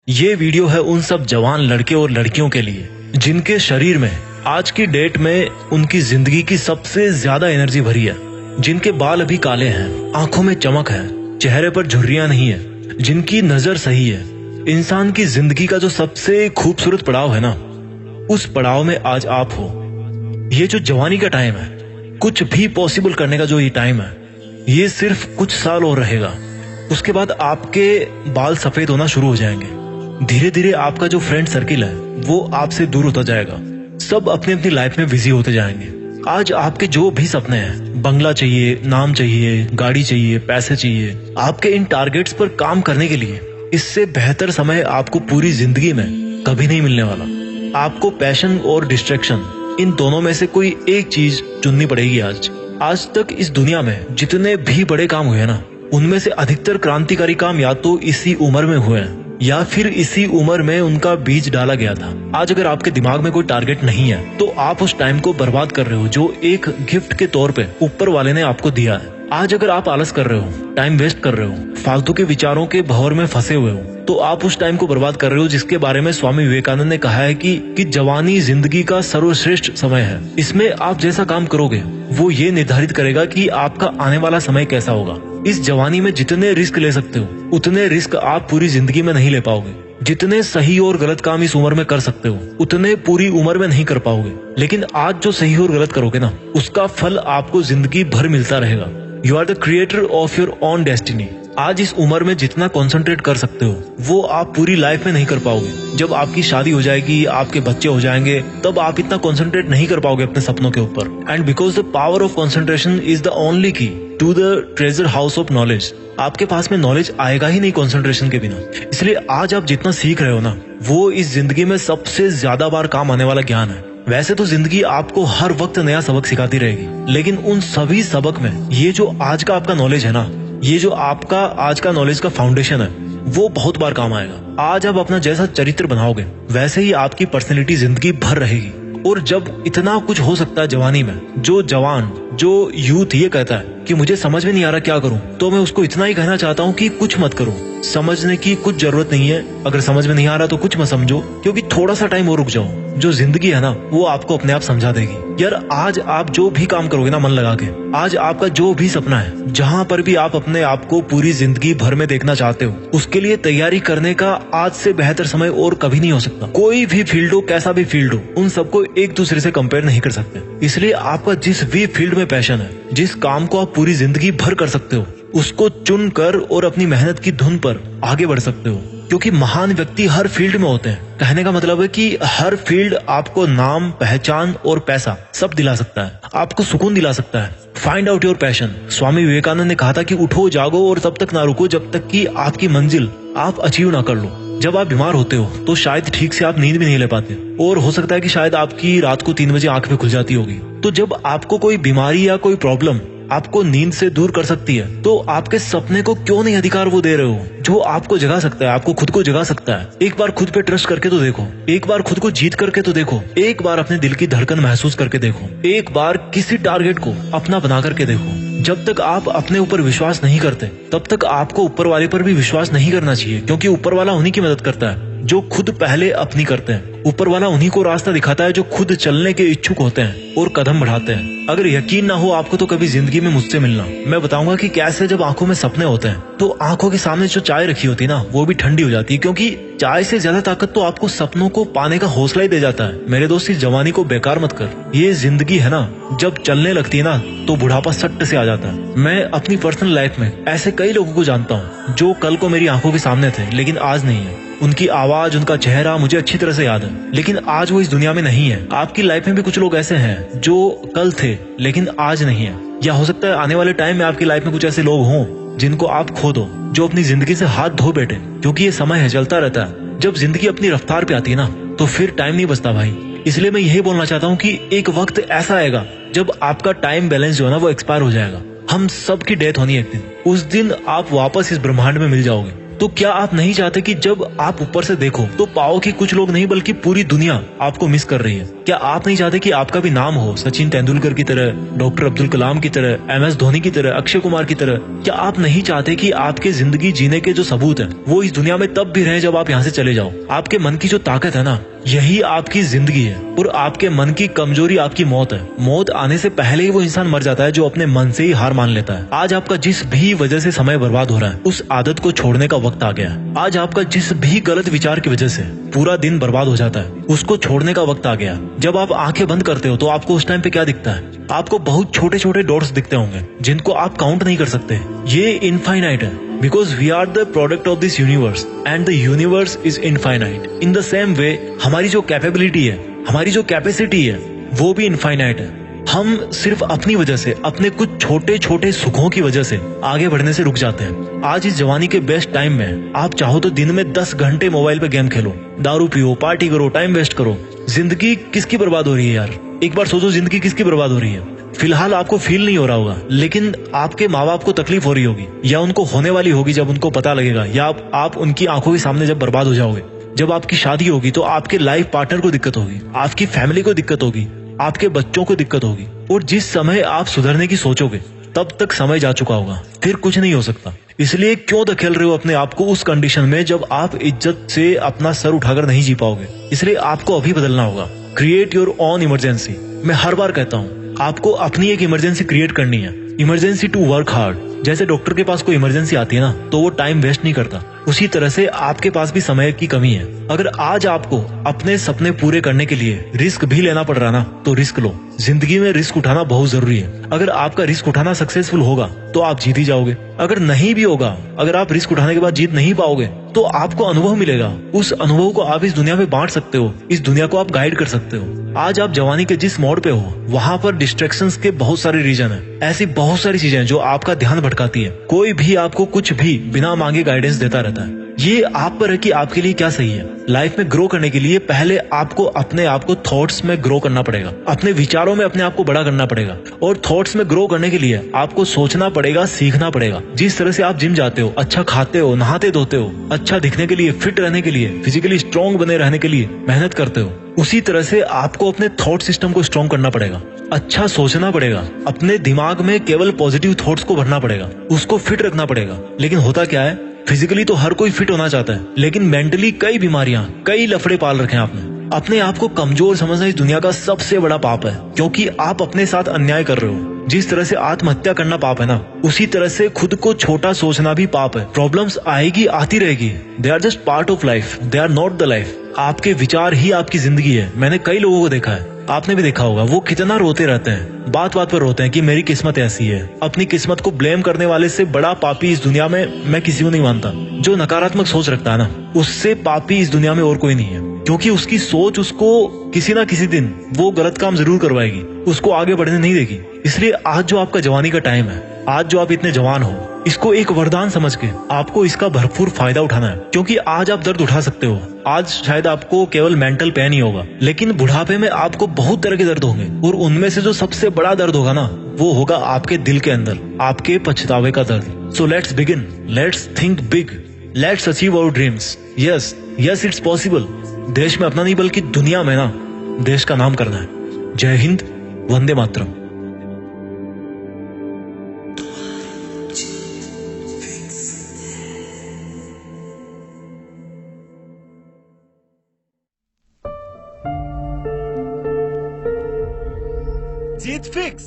ये वीडियो है उन सब जवान लड़के और लड़कियों के लिए जिनके शरीर में आज की डेट में उनकी जिंदगी की सबसे ज्यादा एनर्जी भरी है, जिनके बाल अभी काले हैं, आंखों में चमक है, चेहरे पर झुर्रियां नहीं है, जिनकी नजर सही है। इंसान की जिंदगी का जो सबसे खूबसूरत पड़ाव है ना, उस पड़ाव में आज आप हो। ये जो जवानी का टाइम है, कुछ भी पॉसिबल करने का जो ये टाइम है, ये सिर्फ कुछ साल और रहेगा। उसके बाद आपके बाल सफेद होना शुरू हो जाएंगे। धीरे धीरे आपका जो फ्रेंड सर्किल है वो आपसे दूर होता जाएगा। सब अपनी अपनी लाइफ में बिजी होते जाएंगे। आज आपके जो भी सपने हैं, बंगला चाहिए, नाम चाहिए, गाड़ी चाहिए, पैसे चाहिए, आपके इन टारगेट्स पर काम करने के लिए इससे बेहतर समय आपको पूरी जिंदगी में कभी नहीं मिलने वाला। आपको पैशन और डिस्ट्रैक्शन, इन दोनों में से कोई एक चीज चुननी पड़ेगी। आज तक इस दुनिया में जितने भी बड़े काम हुए ना, उनमें से अधिकतर क्रांतिकारी काम या तो इसी उम्र में हुए हैं या फिर इसी उम्र में उनका बीज डाला गया था। आज अगर आपके दिमाग में कोई टारगेट नहीं है तो आप उस टाइम को बर्बाद कर रहे हो जो एक गिफ्ट के तौर पे ऊपर वाले ने आपको दिया है। आज अगर आप आलस कर रहे हो, टाइम वेस्ट कर रहे हो, फालतू के विचारों के भंवर में फंसे हुए हो, तो आप उस टाइम को बर्बाद कर रहे हो जिसके बारे में स्वामी विवेकानंद ने कहा है कि जवानी जिंदगी का सर्वश्रेष्ठ समय है। इसमें आप जैसा काम करोगे वो ये निर्धारित करेगा कि आपका आने वाला समय कैसा होगा। इस जवानी में जितने रिस्क ले सकते हो उतने रिस्क आप पूरी जिंदगी में नहीं ले पाओगे। जितने सही और गलत काम इस उम्र में कर सकते हो उतने पूरी उम्र में नहीं कर पाओगे। लेकिन आज जो सही और गलत करोगे ना, उसका फल आपको जिंदगी भर मिलता रहेगा। You are the creator of your own destiny. आज इस उम्र में जितना कंसंट्रेट कर सकते हो वो आप पूरी लाइफ में नहीं कर पाओगे। जब आपकी शादी हो जाएगी, आपके बच्चे हो जाएंगे, तब आप इतना कंसंट्रेट नहीं कर पाओगे अपने सपनों के ऊपर। And because the power of concentration is the only key to the treasure house of knowledge. आपके पास में नॉलेज आएगा ही नहीं कंसंट्रेशन के बिना। इसलिए आज आप जितना सीख रहे हो ना, वो इस जिंदगी में सबसे ज्यादा बार काम आने वाला ज्ञान है। वैसे तो जिंदगी आपको हर वक्त नया सबक सिखाती रहेगी, लेकिन उन सभी सबक में ये जो आज का आपका नॉलेज है ना, ये जो आपका आज का नॉलेज का फाउंडेशन है, वो बहुत बार काम आएगा। आज आप अपना जैसा चरित्र बनाओगे वैसे ही आपकी पर्सनैलिटी जिंदगी भर रहेगी। और जब इतना कुछ हो सकता है जवानी में, जो जवान, जो यूथ ये कहता है कि मुझे समझ में नहीं आ रहा क्या करूं, तो मैं उसको इतना ही कहना चाहता हूं कि कुछ मत करो। समझने की कुछ जरूरत नहीं है। अगर समझ में नहीं आ रहा तो कुछ मत समझो, क्योंकि थोड़ा सा टाइम और रुक जाओ। जो जिंदगी है ना, वो आपको अपने आप समझा देगी। यार आज आप जो भी काम करोगे ना मन लगा के, आज आपका जो भी सपना है, जहाँ पर भी आप अपने आप को पूरी जिंदगी भर में देखना चाहते हो, उसके लिए तैयारी करने का आज से बेहतर समय और कभी नहीं हो सकता। कोई भी फील्ड हो, कैसा भी फील्ड हो, उन सबको एक दूसरे से कंपेयर नहीं कर सकते। इसलिए आपका जिस भी फील्ड में पैशन है, जिस काम को आप पूरी जिंदगी भर कर सकते हो, उसको चुन कर और अपनी मेहनत की धुन पर आगे बढ़ सकते हो। क्योंकि महान व्यक्ति हर फील्ड में होते हैं। कहने का मतलब है कि हर फील्ड आपको नाम, पहचान और पैसा सब दिला सकता है, आपको सुकून दिला सकता है। Find out your passion. Swami Vivekananda ने कहा था कि उठो, जागो और तब तक ना रुको जब तक कि आपकी मंजिल आप अचीव ना कर लो। जब आप बीमार होते हो तो शायद ठीक से आप नींद भी नहीं ले पाते, और हो सकता है कि शायद आपकी रात को 3 बजे आंख भी खुल जाती होगी। तो जब आपको कोई बीमारी या कोई प्रॉब्लम आपको नींद से दूर कर सकती है, तो आपके सपने को क्यों नहीं अधिकार वो दे रहे हो जो आपको जगा सकता है, आपको खुद को जगा सकता है। एक बार खुद पे ट्रस्ट करके तो देखो, एक बार खुद को जीत करके तो देखो, एक बार अपने दिल की धड़कन महसूस करके देखो, एक बार किसी टारगेट को अपना बना करके देखो। जब तक आप अपने ऊपर विश्वास नहीं करते, तब तक आपको ऊपर वाले पर भी विश्वास नहीं करना चाहिए, क्योंकि ऊपर वाला उन्हीं की मदद करता है जो खुद पहले अपनी करते हैं। ऊपर वाला उन्हीं को रास्ता दिखाता है जो खुद चलने के इच्छुक होते हैं और कदम बढ़ाते हैं। अगर यकीन ना हो आपको तो कभी जिंदगी में मुझसे मिलना, मैं बताऊंगा कि कैसे जब आंखों में सपने होते हैं तो आंखों के सामने जो चाय रखी होती है ना, वो भी ठंडी हो जाती है। क्योंकि चाय से ज्यादा ताकत तो आपको सपनों को पाने का हौसला ही दे जाता है। मेरे दोस्त, इस जवानी को बेकार मत कर। ये जिंदगी है ना, जब चलने लगती है ना तो बुढ़ापा सट्ट से आ जाता है। मैं अपनी पर्सनल लाइफ में ऐसे कई लोगों को जानता हूँ जो कल को मेरी आंखों के सामने थे लेकिन आज नहीं है। उनकी आवाज, उनका चेहरा मुझे अच्छी तरह से याद है, लेकिन आज वो इस दुनिया में नहीं है। आपकी लाइफ में भी कुछ लोग ऐसे हैं जो कल थे लेकिन आज नहीं है। या हो सकता है आने वाले टाइम में आपकी लाइफ में कुछ ऐसे लोग हों जिनको आप खो दो, जो अपनी जिंदगी से हाथ धो बैठे। क्योंकि ये समय है, चलता रहता है। जब जिंदगी अपनी रफ्तार पे आती है ना, तो फिर टाइम नहीं बचता भाई। इसलिए मैं यही बोलना चाहता हूँ कि एक वक्त ऐसा आएगा जब आपका टाइम बैलेंस जो है ना, वो एक्सपायर हो जाएगा। हम सब की डेथ होनी है एक दिन। उस दिन आप वापस इस ब्रह्मांड में मिल जाओगे। तो क्या आप नहीं चाहते कि जब आप ऊपर से देखो तो पाओ कि कुछ लोग नहीं बल्कि पूरी दुनिया आपको मिस कर रही है? क्या आप नहीं चाहते कि आपका भी नाम हो सचिन तेंदुलकर की तरह, डॉक्टर अब्दुल कलाम की तरह, MS धोनी की तरह, अक्षय कुमार की तरह? क्या आप नहीं चाहते कि आपके जिंदगी जीने के जो सबूत है वो इस दुनिया में तब भी रहे जब आप यहाँ से चले जाओ? आपके मन की जो ताकत है ना, यही आपकी जिंदगी है, और आपके मन की कमजोरी आपकी मौत है। मौत आने से पहले ही वो इंसान मर जाता है जो अपने मन से ही हार मान लेता है। आज आपका जिस भी वजह से समय बर्बाद हो रहा है, उस आदत को छोड़ने का वक्त आ गया है। आज आपका जिस भी गलत विचार की वजह से पूरा दिन बर्बाद हो जाता है, उसको छोड़ने का वक्त आ गया। जब आप आंखें बंद करते हो तो आपको उस टाइम पे क्या दिखता है? आपको बहुत छोटे छोटे डॉट्स दिखते होंगे जिनको आप काउंट नहीं कर सकते। ये इनफाइनाइट है, because we are the product of this universe and the universe is infinite. In the same way, हमारी जो कैपेबिलिटी है, हमारी जो कैपेसिटी है, वो भी इनफाइनाइट है। हम सिर्फ अपनी वजह से, अपने कुछ छोटे छोटे सुखों की वजह से आगे बढ़ने से रुक जाते हैं। आज इस जवानी के बेस्ट टाइम में आप चाहो तो दिन में 10 घंटे मोबाइल पे गेम खेलो, दारू पियो, पार्टी करो, टाइम वेस्ट करो। जिंदगी किसकी बर्बाद हो रही है यार? एक बार सोचो, जिंदगी किसकी बर्बाद हो रही है? फिलहाल आपको फील नहीं हो रहा होगा, लेकिन आपके माँ बाप को तकलीफ हो रही होगी, या उनको होने वाली होगी जब उनको पता लगेगा, या आप उनकी आंखों के सामने जब बर्बाद हो जाओगे। जब आपकी शादी होगी तो आपके लाइफ पार्टनर को दिक्कत होगी, आपकी फैमिली को दिक्कत होगी, आपके बच्चों को दिक्कत होगी। और जिस समय आप सुधरने की सोचोगे तब तक समय जा चुका होगा, फिर कुछ नहीं हो सकता। इसलिए क्यों धकेल रहे हो अपने आप को उस कंडीशन में जब आप इज्जत से अपना सर उठाकर नहीं जी पाओगे? इसलिए आपको अभी बदलना होगा। Create your own emergency. मैं हर बार कहता हूँ, आपको अपनी एक इमरजेंसी क्रिएट करनी है। Emergency to work hard. जैसे डॉक्टर के पास कोई इमरजेंसी आती है ना, तो वो टाइम वेस्ट नहीं करता, उसी तरह से आपके पास भी समय की कमी है। अगर आज आपको अपने सपने पूरे करने के लिए रिस्क भी लेना पड़ रहा ना, तो रिस्क लो। जिंदगी में रिस्क उठाना बहुत जरूरी है। अगर आपका रिस्क उठाना सक्सेसफुल होगा तो आप जीत ही जाओगे। अगर नहीं भी होगा, अगर आप रिस्क उठाने के बाद जीत नहीं पाओगे, तो आपको अनुभव मिलेगा। उस अनुभव को आप इस दुनिया में बांट सकते हो, इस दुनिया को आप गाइड कर सकते हो। आज आप जवानी के जिस मोड़ पे हो, वहाँ पर डिस्ट्रैक्शंस के बहुत सारे रीजन है। ऐसी बहुत सारी चीजें जो आपका ध्यान भटकाती है। कोई भी आपको कुछ भी बिना मांगे गाइडेंस देता रहता है। ये आप पर है कि आपके लिए क्या सही है। लाइफ में ग्रो करने के लिए पहले आपको अपने आप को थॉट्स में ग्रो करना पड़ेगा, अपने विचारों में अपने आप को बड़ा करना पड़ेगा। और थॉट्स में ग्रो करने के लिए आपको सोचना पड़ेगा, सीखना पड़ेगा। जिस तरह से आप जिम जाते हो, अच्छा खाते हो, नहाते धोते हो, अच्छा दिखने के लिए, फिट रहने के लिए, फिजिकली स्ट्रॉन्ग बने रहने के लिए मेहनत करते हो, उसी तरह से आपको अपने थॉट सिस्टम को स्ट्रॉन्ग करना पड़ेगा। अच्छा सोचना पड़ेगा, अपने दिमाग में केवल पॉजिटिव थॉट्स को भरना पड़ेगा, उसको फिट रखना पड़ेगा। लेकिन होता क्या है, फिजिकली तो हर कोई फिट होना चाहता है, लेकिन मेंटली कई बीमारियां, कई लफड़े पाल रखे हैं आपने। अपने आप को कमजोर समझना इस दुनिया का सबसे बड़ा पाप है, क्योंकि आप अपने साथ अन्याय कर रहे हो। जिस तरह से आत्महत्या करना पाप है ना, उसी तरह से खुद को छोटा सोचना भी पाप है। प्रॉब्लम्स आएगी, आती रहेगी। They are just part of life, they are not the life. आपके विचार ही आपकी जिंदगी है। मैंने कई लोगों को देखा है, आपने भी देखा होगा, वो कितना रोते रहते हैं, बात बात पर रोते हैं कि मेरी किस्मत ऐसी है। अपनी किस्मत को ब्लेम करने वाले से बड़ा पापी इस दुनिया में मैं किसी को नहीं मानता। जो नकारात्मक सोच रखता है ना, उससे पापी इस दुनिया में और कोई नहीं है, क्योंकि उसकी सोच उसको किसी ना किसी दिन वो गलत काम जरूर करवाएगी, उसको आगे बढ़ने नहीं देगी। इसलिए आज जो आपका जवानी का टाइम है, आज जो आप इतने जवान हो, इसको एक वरदान समझ के आपको इसका भरपूर फायदा उठाना है। क्योंकि आज आप दर्द उठा सकते हो। आज शायद आपको केवल मेंटल पेन ही होगा, लेकिन बुढ़ापे में आपको बहुत तरह के दर्द होंगे, और उनमें से जो सबसे बड़ा दर्द होगा ना, वो होगा आपके दिल के अंदर, आपके पछतावे का दर्द। So let's begin, let's think big, let's achieve our dreams. Yes yes, it's possible. देश में अपना नहीं बल्कि दुनिया में ना देश का नाम करना है। जय हिंद, वंदे मातरम। जीत फिक्स।